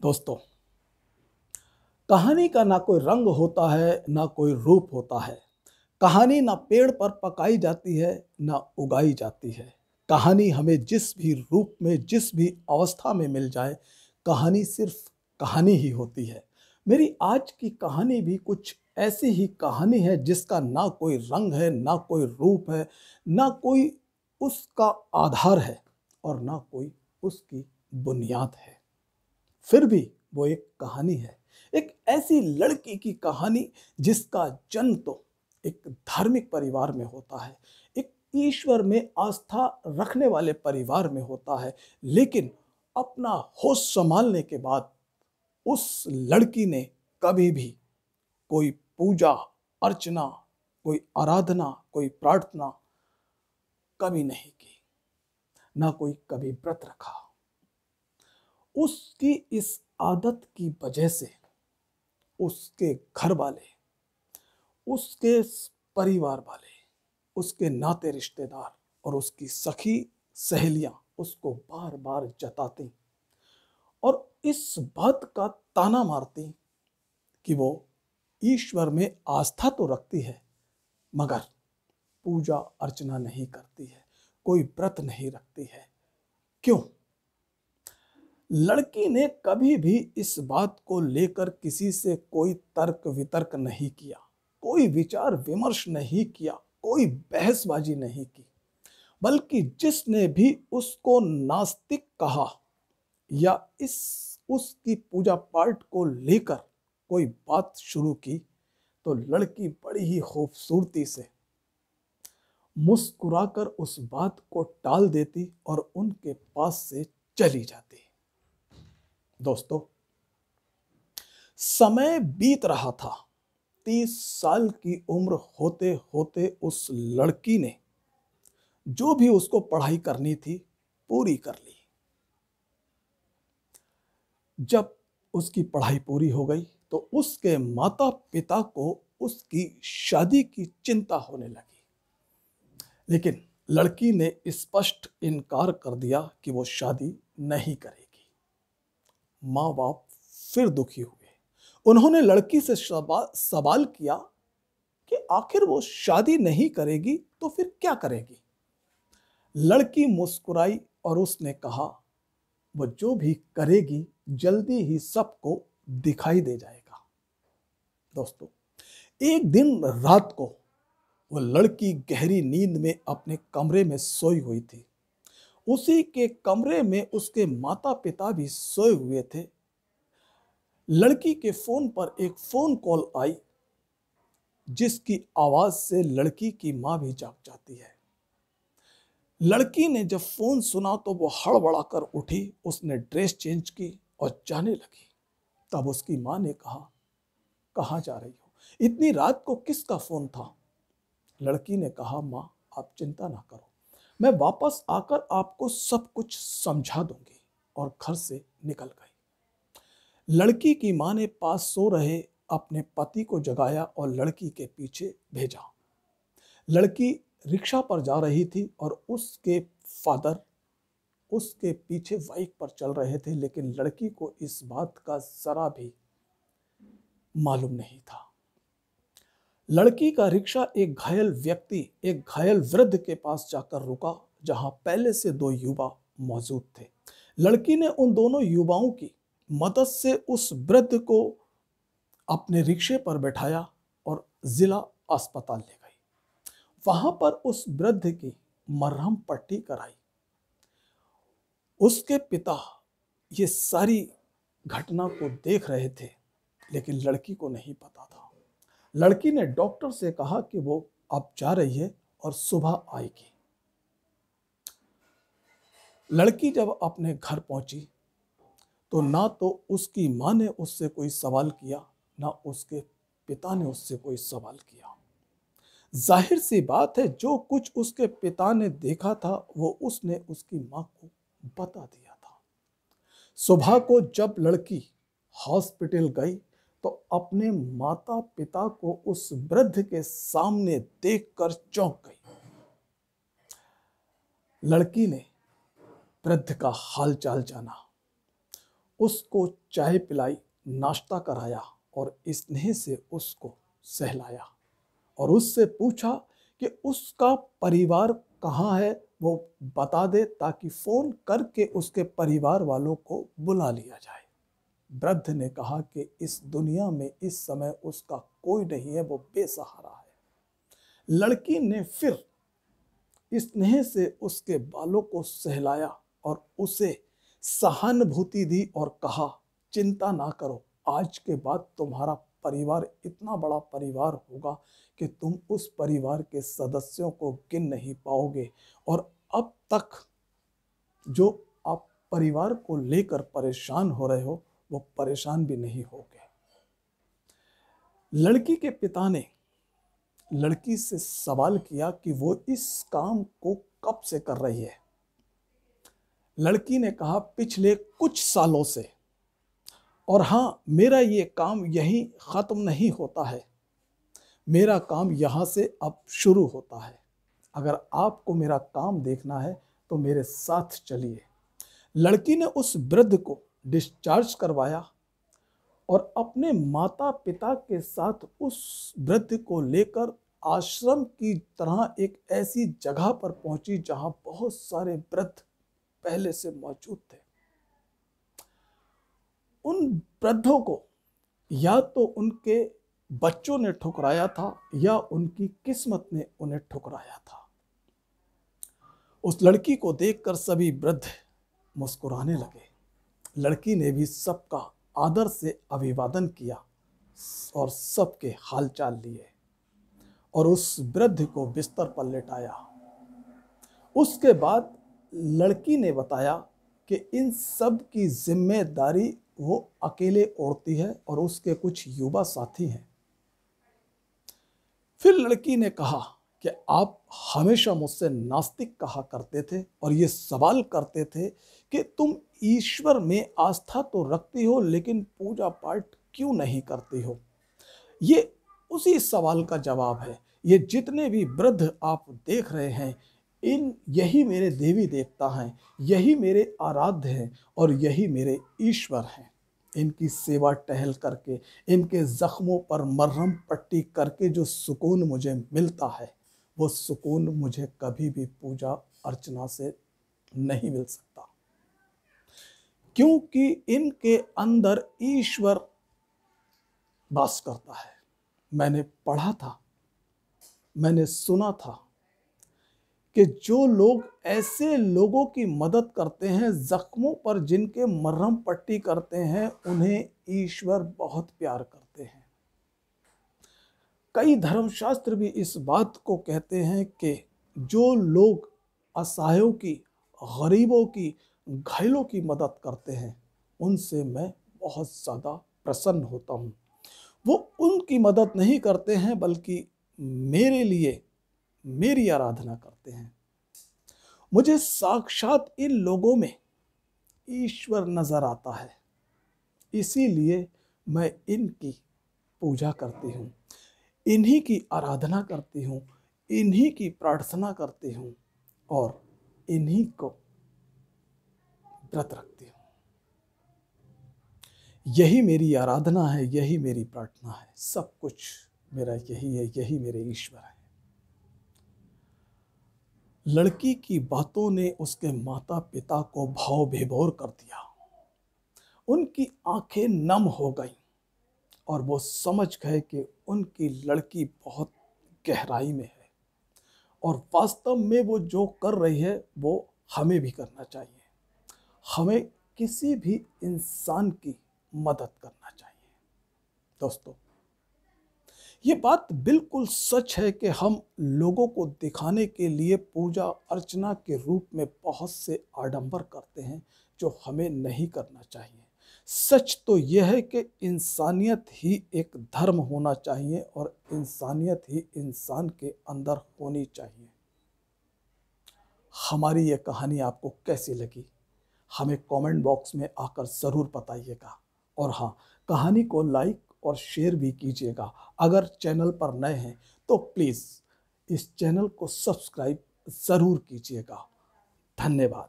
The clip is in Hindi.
दोस्तों, कहानी का ना कोई रंग होता है, ना कोई रूप होता है। कहानी ना पेड़ पर पकाई जाती है, ना उगाई जाती है। कहानी हमें जिस भी रूप में, जिस भी अवस्था में मिल जाए, कहानी सिर्फ कहानी ही होती है। मेरी आज की कहानी भी कुछ ऐसी ही कहानी है जिसका ना कोई रंग है, ना कोई रूप है, ना कोई उसका आधार है और ना कोई उसकी बुनियाद है। फिर भी वो एक कहानी है। एक ऐसी लड़की की कहानी जिसका जन्म तो एक धार्मिक परिवार में होता है, एक ईश्वर में आस्था रखने वाले परिवार में होता है, लेकिन अपना होश संभालने के बाद उस लड़की ने कभी भी कोई पूजा अर्चना, कोई आराधना, कोई प्रार्थना कभी नहीं की, ना कोई कभी व्रत रखा। उसकी इस आदत की वजह से उसके घर वाले, उसके परिवार वाले, उसके नाते रिश्तेदार और उसकी सखी सहेलियां उसको बार बार जताती और इस बात का ताना मारती कि वो ईश्वर में आस्था तो रखती है मगर पूजा अर्चना नहीं करती है, कोई व्रत नहीं रखती है। क्यों? लड़की ने कभी भी इस बात को लेकर किसी से कोई तर्क वितर्क नहीं किया, कोई विचार विमर्श नहीं किया, कोई बहसबाजी नहीं की, बल्कि जिसने भी उसको नास्तिक कहा या इस उसकी पूजा पाठ को लेकर कोई बात शुरू की तो लड़की बड़ी ही खूबसूरती से मुस्कुराकर उस बात को टाल देती और उनके पास से चली जाती। दोस्तों, समय बीत रहा था। 30 साल की उम्र होते होते उस लड़की ने जो भी उसको पढ़ाई करनी थी पूरी कर ली। जब उसकी पढ़ाई पूरी हो गई तो उसके माता पिता को उसकी शादी की चिंता होने लगी, लेकिन लड़की ने स्पष्ट इनकार कर दिया कि वो शादी नहीं करेगी। माँ बाप फिर दुखी हुए। उन्होंने लड़की से सवाल किया कि आखिर वो शादी नहीं करेगी तो फिर क्या करेगी। लड़की मुस्कुराई और उसने कहा वो जो भी करेगी जल्दी ही सबको दिखाई दे जाएगा। दोस्तों, एक दिन रात को वो लड़की गहरी नींद में अपने कमरे में सोई हुई थी। उसी के कमरे में उसके माता पिता भी सोए हुए थे। लड़की के फोन पर एक फोन कॉल आई जिसकी आवाज से लड़की की मां भी जाग जाती है। लड़की ने जब फोन सुना तो वो हड़बड़ाकर उठी, उसने ड्रेस चेंज की और जाने लगी। तब उसकी मां ने कहा, कहाँ जा रही हो? इतनी रात को किसका फोन था? लड़की ने कहा, मां आप चिंता ना करो, मैं वापस आकर आपको सब कुछ समझा दूंगी, और घर से निकल गई। लड़की की मां ने पास सो रहे अपने पति को जगाया और लड़की के पीछे भेजा। लड़की रिक्शा पर जा रही थी और उसके फादर उसके पीछे बाइक पर चल रहे थे, लेकिन लड़की को इस बात का जरा भी मालूम नहीं था। लड़की का रिक्शा एक घायल व्यक्ति, एक घायल वृद्ध के पास जाकर रुका जहां पहले से 2 युवा मौजूद थे। लड़की ने उन दोनों युवाओं की मदद से उस वृद्ध को अपने रिक्शे पर बैठाया और जिला अस्पताल ले गई। वहां पर उस वृद्ध की मरहम पट्टी कराई। उसके पिता ये सारी घटना को देख रहे थे, लेकिन लड़की को नहीं पता था। लड़की ने डॉक्टर से कहा कि वो अब जा रही है और सुबह आएगी। लड़की जब अपने घर पहुंची तो ना तो उसकी मां ने उससे कोई सवाल किया, ना उसके पिता ने उससे कोई सवाल किया। जाहिर सी बात है, जो कुछ उसके पिता ने देखा था वो उसने उसकी मां को बता दिया था। सुबह को जब लड़की हॉस्पिटल गई तो अपने माता पिता को उस वृद्ध के सामने देखकर चौंक गई। लड़की ने वृद्ध का हालचाल जाना। उसको चाय पिलाई, नाश्ता कराया और स्नेह से उसको सहलाया और उससे पूछा कि उसका परिवार कहाँ है, वो बता दे ताकि फोन करके उसके परिवार वालों को बुला लिया जाए। वृद्ध ने कहा कि इस दुनिया में इस समय उसका कोई नहीं है, वो बेसहारा है। लड़की ने फिर स्नेह से उसके बालों को सहलाया और उसे सहानुभूति दी और कहा, चिंता ना करो, आज के बाद तुम्हारा परिवार इतना बड़ा परिवार होगा कि तुम उस परिवार के सदस्यों को गिन नहीं पाओगे और अब तक जो आप परिवार को लेकर परेशान हो रहे हो वो परेशान भी नहीं होगे। लड़की के पिता ने लड़की से सवाल किया कि वो इस काम को कब से कर रही है। लड़की ने कहा, पिछले कुछ सालों से, और हाँ, मेरा ये काम यहीं ख़त्म नहीं होता है, मेरा काम यहाँ से अब शुरू होता है। अगर आपको मेरा काम देखना है तो मेरे साथ चलिए। लड़की ने उस वृद्ध को डिस्चार्ज करवाया और अपने माता पिता के साथ उस वृद्ध को लेकर आश्रम की तरह एक ऐसी जगह पर पहुंची जहां बहुत सारे वृद्ध पहले से मौजूद थे। उन वृद्धों को या तो उनके बच्चों ने ठुकराया था या उनकी किस्मत ने उन्हें ठुकराया था। उस लड़की को देखकर सभी वृद्ध मुस्कुराने लगे। लड़की ने भी सबका आदर से अभिवादन किया और सबके हालचाल लिए और उस वृद्ध को बिस्तर पर लेटाया। उसके बाद लड़की ने बताया कि इन सब की जिम्मेदारी वो अकेले ओढ़ती है और उसके कुछ युवा साथी हैं। फिर लड़की ने कहा कि आप हमेशा मुझसे नास्तिक कहा करते थे और ये सवाल करते थे कि तुम ईश्वर में आस्था तो रखती हो लेकिन पूजा पाठ क्यों नहीं करती हो। ये उसी सवाल का जवाब है। ये जितने भी वृद्ध आप देख रहे हैं, यही मेरे देवी देवता हैं, यही मेरे आराध्य हैं और यही मेरे ईश्वर हैं। इनकी सेवा टहल करके, इनके जख्मों पर मरहम पट्टी करके जो सुकून मुझे मिलता है, वो सुकून मुझे कभी भी पूजा अर्चना से नहीं मिल सकता, क्योंकि इनके अंदर ईश्वर वास करता है। मैंने पढ़ा था, मैंने सुना था कि जो लोग ऐसे लोगों की मदद करते हैं, जख्मों पर जिनके मरहम पट्टी करते हैं, उन्हें ईश्वर बहुत प्यार करते हैं। कई धर्मशास्त्र भी इस बात को कहते हैं कि जो लोग असहायों की, गरीबों की, घायलों की मदद करते हैं, उनसे मैं बहुत ज़्यादा प्रसन्न होता हूँ। वो उनकी मदद नहीं करते हैं बल्कि मेरे लिए मेरी आराधना करते हैं। मुझे साक्षात इन लोगों में ईश्वर नजर आता है, इसीलिए मैं इनकी पूजा करती हूँ, इन्हीं की आराधना करती हूँ, इन्हीं की प्रार्थना करती हूँ और इन्हीं को व्रत रखती हूँ। यही मेरी आराधना है, यही मेरी प्रार्थना है, सब कुछ मेरा यही है, यही मेरे ईश्वर है। लड़की की बातों ने उसके माता पिता को भाव विभोर कर दिया। उनकी आंखें नम हो गईं और वो समझ गए कि उनकी लड़की बहुत गहराई में है और वास्तव में वो जो कर रही है वो हमें भी करना चाहिए। हमें किसी भी इंसान की मदद करना चाहिए। दोस्तों, ये बात बिल्कुल सच है कि हम लोगों को दिखाने के लिए पूजा अर्चना के रूप में बहुत से आडंबर करते हैं जो हमें नहीं करना चाहिए। सच तो यह है कि इंसानियत ही एक धर्म होना चाहिए और इंसानियत ही इंसान के अंदर होनी चाहिए। हमारी ये कहानी आपको कैसी लगी, हमें कमेंट बॉक्स में आकर ज़रूर बताइएगा और हाँ, कहानी को लाइक और शेयर भी कीजिएगा। अगर चैनल पर नए हैं तो प्लीज़ इस चैनल को सब्सक्राइब ज़रूर कीजिएगा। धन्यवाद।